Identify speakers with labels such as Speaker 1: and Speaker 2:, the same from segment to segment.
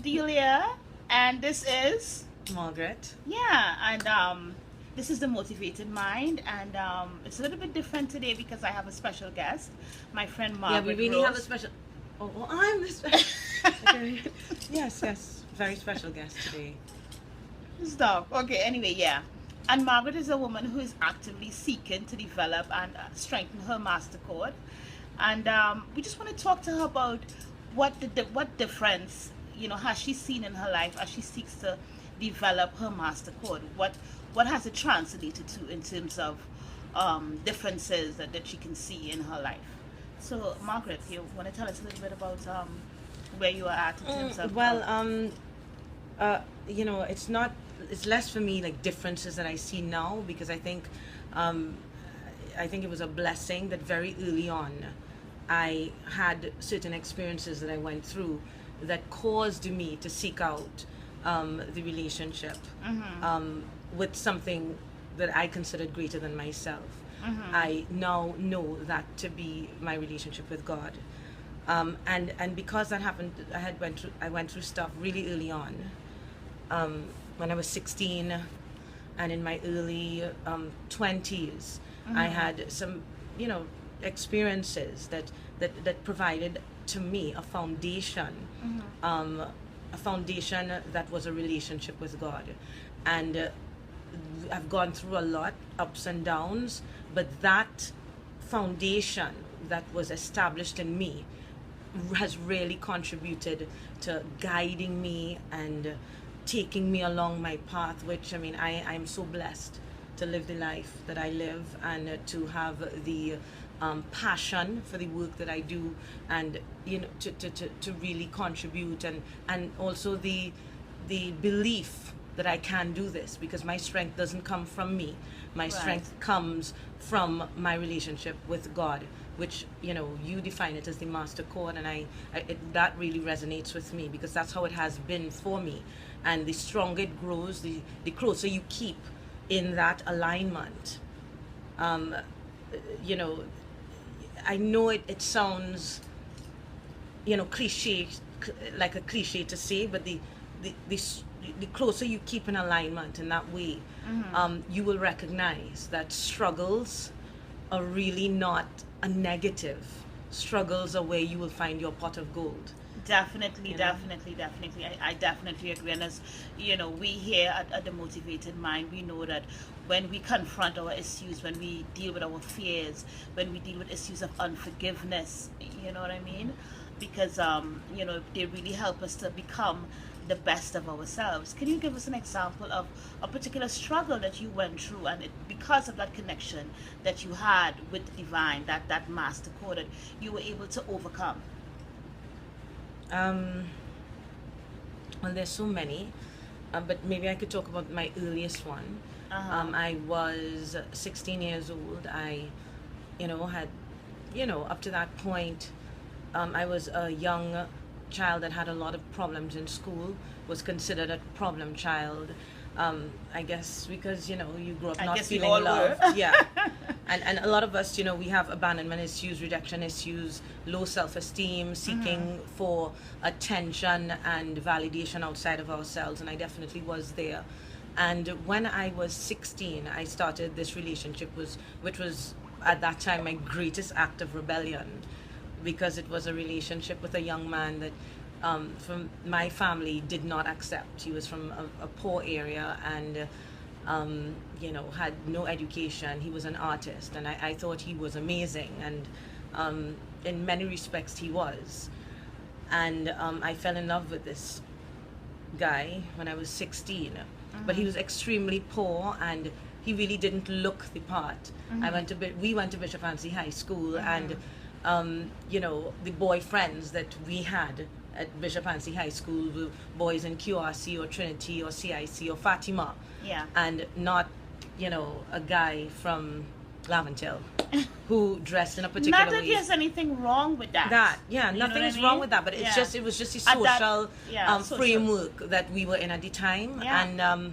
Speaker 1: Delia, and this is
Speaker 2: Margaret.
Speaker 1: yeah, and this is the Motivated Mind, and it's a little bit different today because I have a special guest, my friend Margaret.
Speaker 2: Yeah, we really
Speaker 1: Rose.
Speaker 2: have a special. Oh, well, I'm the special. Okay. Yes, very special guest today.
Speaker 1: Stop. Okay, anyway, yeah. And Margaret is a woman who is actively seeking to develop and strengthen her Mastercord. And we just want to talk to her about what difference, has she seen in her life as she seeks to develop her Mastercord. What has it translated to in terms of differences that she can see in her life. So, Margaret, you want to tell us a little bit about where you are at in terms of...
Speaker 2: It's not. It's less for me like differences that I see now, because I think it was a blessing that very early on I had certain experiences that I went through that caused me to seek out the relationship with something that I considered greater than myself. I now know that to be my relationship with God. And because that happened, I went through stuff really early on. When I was 16 and in my early 20s, I had some, experiences that provided to me a foundation, a foundation that was a relationship with God. And I've gone through a lot, ups and downs, but that foundation that was established in me has really contributed to guiding me and taking me along my path, which I'm so blessed to live the life that I live, and to have the passion for the work that I do, and to really contribute, and also the belief that I can do this, because my strength doesn't come from me. My strength comes from my relationship with God, which you define it as the Mastercord, and that really resonates with me, because that's how it has been for me. And the stronger it grows, the closer you keep in that alignment. I know it sounds cliche, like a cliche to say, but the closer you keep in alignment in that way, you will recognize that struggles are really not a negative. Struggles are where you will find your pot of gold.
Speaker 1: Definitely. I definitely agree. And as we here at the Motivated Mind, we know that when we confront our issues, when we deal with our fears, when we deal with issues of unforgiveness, you know what I mean? Because they really help us to become the best of ourselves. Can you give us an example of a particular struggle that you went through, and because of that connection that you had with the divine, that Mastercord, that you were able to overcome?
Speaker 2: Well, there's so many, but maybe I could talk about my earliest one. I was 16 years old. I had up to that point, I was a young child that had a lot of problems in school, was considered a problem child. I guess because you grow up not feeling loved. Yeah. And a lot of us, we have abandonment issues, rejection issues, low self-esteem, seeking for attention and validation outside of ourselves, and I definitely was there. And when I was 16, I started this relationship, which was at that time my greatest act of rebellion, because it was a relationship with a young man that from my family did not accept. He was from a poor area, and had no education. He was an artist, and I thought he was amazing, and in many respects he was. And I fell in love with this guy when I was 16, but he was extremely poor, and he really didn't look the part. We went to Bishop Anstey High School, and the boyfriends that we had at Bishop Anstey High School were boys in QRC or Trinity or CIC or Fatima.
Speaker 1: Yeah.
Speaker 2: And not, a guy from Laventille who dressed in a particular way.
Speaker 1: Not that there's anything wrong with that.
Speaker 2: Nothing's wrong with that, but it was just the social framework that we were in at the time.
Speaker 1: Yeah.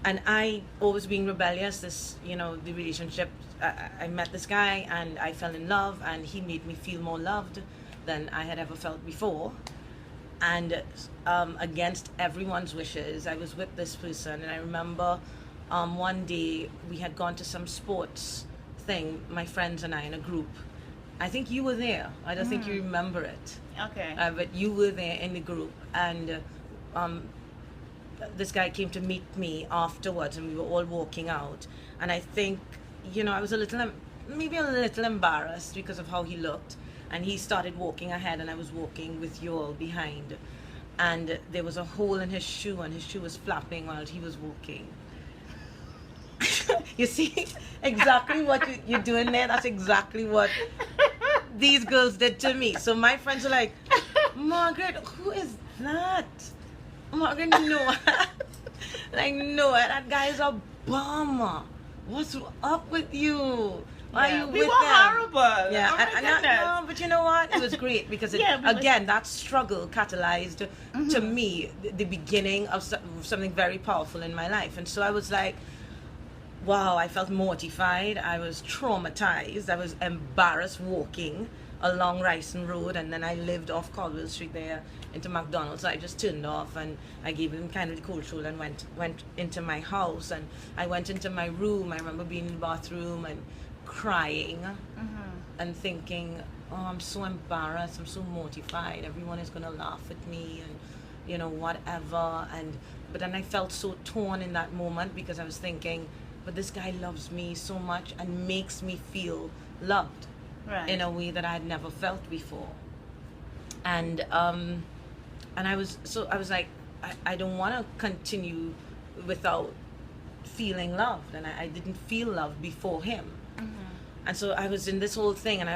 Speaker 2: And I always being rebellious, the relationship, I met this guy and I fell in love, and he made me feel more loved than I had ever felt before. and against everyone's wishes, I was with this person. And I remember one day we had gone to some sports thing, my friends and I, in a group. I think you were there. I don't think you remember it.
Speaker 1: Okay.
Speaker 2: But you were there in the group, and this guy came to meet me afterwards, and we were all walking out. And I think, I was maybe a little embarrassed because of how he looked. And he started walking ahead, and I was walking with you all behind. And there was a hole in his shoe, and his shoe was flapping while he was walking. You see exactly what you're doing there? That's exactly what these girls did to me. So my friends were like, Margaret, who is that? Margaret, no. Like, no, that guy's a bummer. What's up with you? Why are you
Speaker 1: we
Speaker 2: with
Speaker 1: were
Speaker 2: them?
Speaker 1: horrible.
Speaker 2: Yeah,
Speaker 1: Oh my goodness.
Speaker 2: no, but you know what? It was great because again, that struggle catalyzed to me the beginning of something very powerful in my life. And so I was like, wow, I felt mortified. I was traumatized. I was embarrassed walking along Ryson Road, and then I lived off Caldwell Street there into McDonald's. So I just turned off, and I gave him kind of the cold shoulder and went into my house. And I went into my room. I remember being in the bathroom and crying and thinking, oh, I'm so embarrassed. I'm so mortified. Everyone is going to laugh at me and, whatever. But then I felt so torn in that moment because I was thinking, but this guy loves me so much and makes me feel loved in a way that I had never felt before. And I was like, I don't want to continue without feeling loved, and I didn't feel loved before him. And so I was in this whole thing, and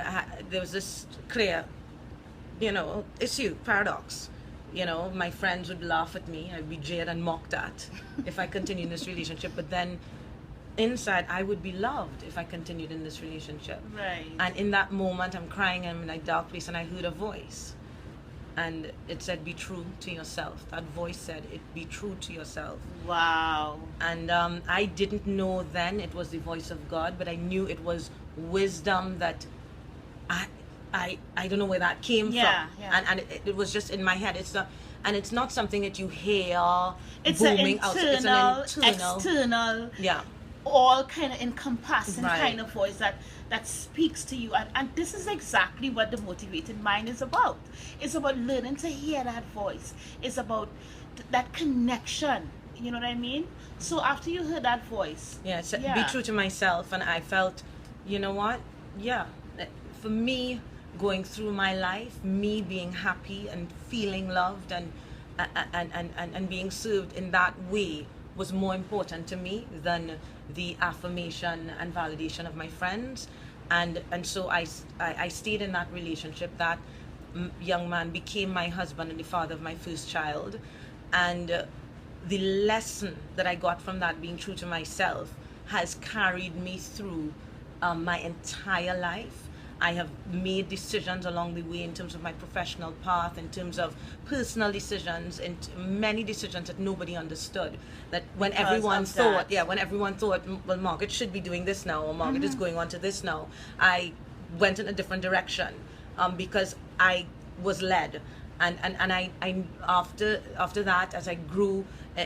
Speaker 2: there was this clear, issue, paradox. My friends would laugh at me. I'd be jeered and mocked at if I continued in this relationship. But then inside, I would be loved if I continued in this relationship.
Speaker 1: Right.
Speaker 2: And in that moment, I'm crying, I'm in a dark place, and I heard a voice. And it said, be true to yourself. That voice said, be true to yourself.
Speaker 1: Wow.
Speaker 2: And I didn't know then it was the voice of God, but I knew it was wisdom that I don't know where that came from.
Speaker 1: Yeah.
Speaker 2: And it was just in my head. It's not something that you hear
Speaker 1: It's
Speaker 2: booming
Speaker 1: an
Speaker 2: out.
Speaker 1: internal,
Speaker 2: It's an internal,
Speaker 1: external,
Speaker 2: yeah,
Speaker 1: all kind of encompassing
Speaker 2: Right.
Speaker 1: kind of voice that speaks to you. And this is exactly what the motivated mind is about. It's about learning to hear that voice. It's about that connection. You know what I mean? So after you heard that voice,
Speaker 2: be true to myself. And I felt, you know what? Yeah, for me, going through my life, me being happy and feeling loved and being served in that way was more important to me than the affirmation and validation of my friends. And so I stayed in that relationship. That young man became my husband and the father of my first child. And the lesson that I got from that, being true to myself, has carried me through my entire life. I have made decisions along the way in terms of my professional path, in terms of personal decisions, and many decisions that nobody understood. That when everyone thought, well, Margaret should be doing this now, or Margaret is going on to this now, I went in a different direction because I was led. And I after that, as I grew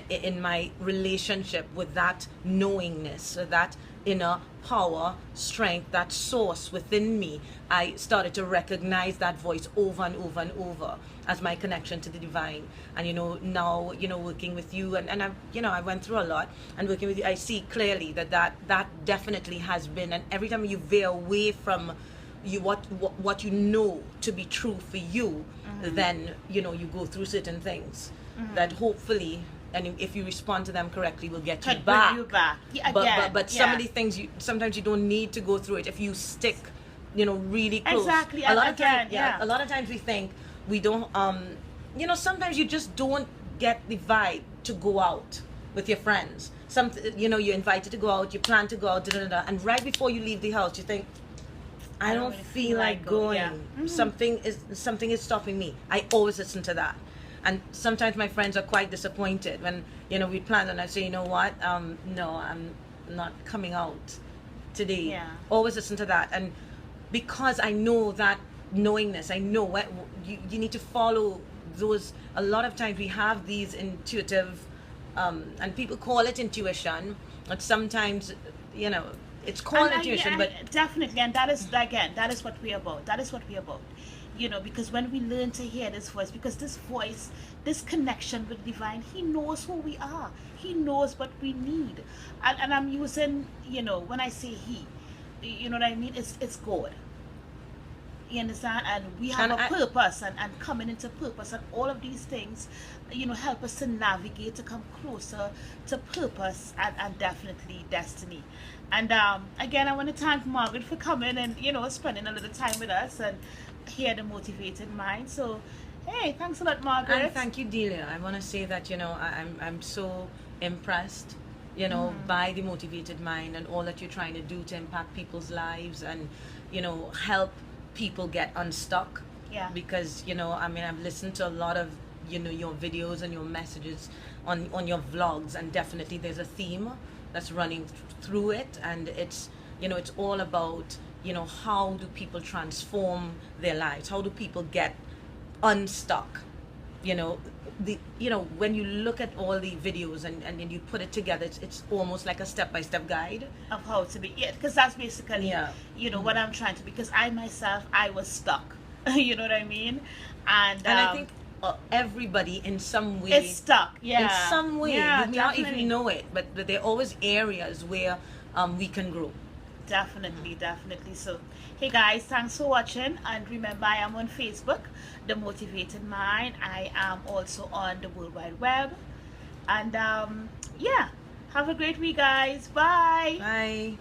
Speaker 2: in my relationship with that knowingness, that inner power, strength, that source within me, I started to recognize that voice over and over and over as my connection to the divine. And now working with you, and I went through a lot, and working with you, I see clearly that definitely has been. And every time you veer away from what you know to be true for you, then you go through certain things that hopefully, and if you respond to them correctly, will get you back.
Speaker 1: Yeah,
Speaker 2: but some of the things sometimes you don't need to go through it if you stick really close.
Speaker 1: Exactly.
Speaker 2: A lot of times we think we don't sometimes you just don't get the vibe to go out with your friends. You're invited to go out, you plan to go out, and right before you leave the house you think, I don't really feel like going. Yeah. Something is stopping me. I always listen to that. And sometimes my friends are quite disappointed when, we plan and I say, you know what, no, I'm not coming out today.
Speaker 1: Yeah.
Speaker 2: Always listen to that. And because I know that knowingness, I know what you need to follow those a lot of times we have these intuitive, and people call it intuition, but sometimes, you know, it's called intuition, but
Speaker 1: definitely, and that is, again, that is what we're about. That is what we're about. You know, because when we learn to hear this voice, because this voice, this connection with divine, he knows who we are. He knows what we need. And I'm using, you know, when I say he, you know what I mean? It's God. You understand? And we have a purpose, and coming into purpose, and all of these things, you know, help us to navigate, to come closer to purpose, and definitely destiny. And again, I want to thank Margaret for coming and, you know, spending a little time with us and hear the motivated mind. So hey, thanks a lot, Margaret.
Speaker 2: And thank you, Delia. I want to say that, you know, I'm so impressed, you know, by the motivated mind and all that you're trying to do to impact people's lives and, you know, help people get unstuck.
Speaker 1: Yeah.
Speaker 2: Because, you know, I mean, I've listened to a lot of, you know, your videos and your messages on your vlogs, and definitely there's a theme that's running through it, and it's, you know, it's all about, you know, how do people transform their lives? How do people get unstuck? You know, when you look at all the videos and then you put it together, it's almost like a step-by-step guide
Speaker 1: of how to be, yeah, because that's basically, you know, what I'm trying to, because I myself, I was stuck. You know what I mean? And
Speaker 2: I think everybody in some way
Speaker 1: is stuck. Yeah,
Speaker 2: in some way.
Speaker 1: Yeah,
Speaker 2: you may not even know it, but there are always areas where we can grow.
Speaker 1: Definitely. So hey guys, thanks for watching, and remember, I am on Facebook, The Motivated Mind. I am also on the World Wide Web, and yeah, have a great week, guys. Bye.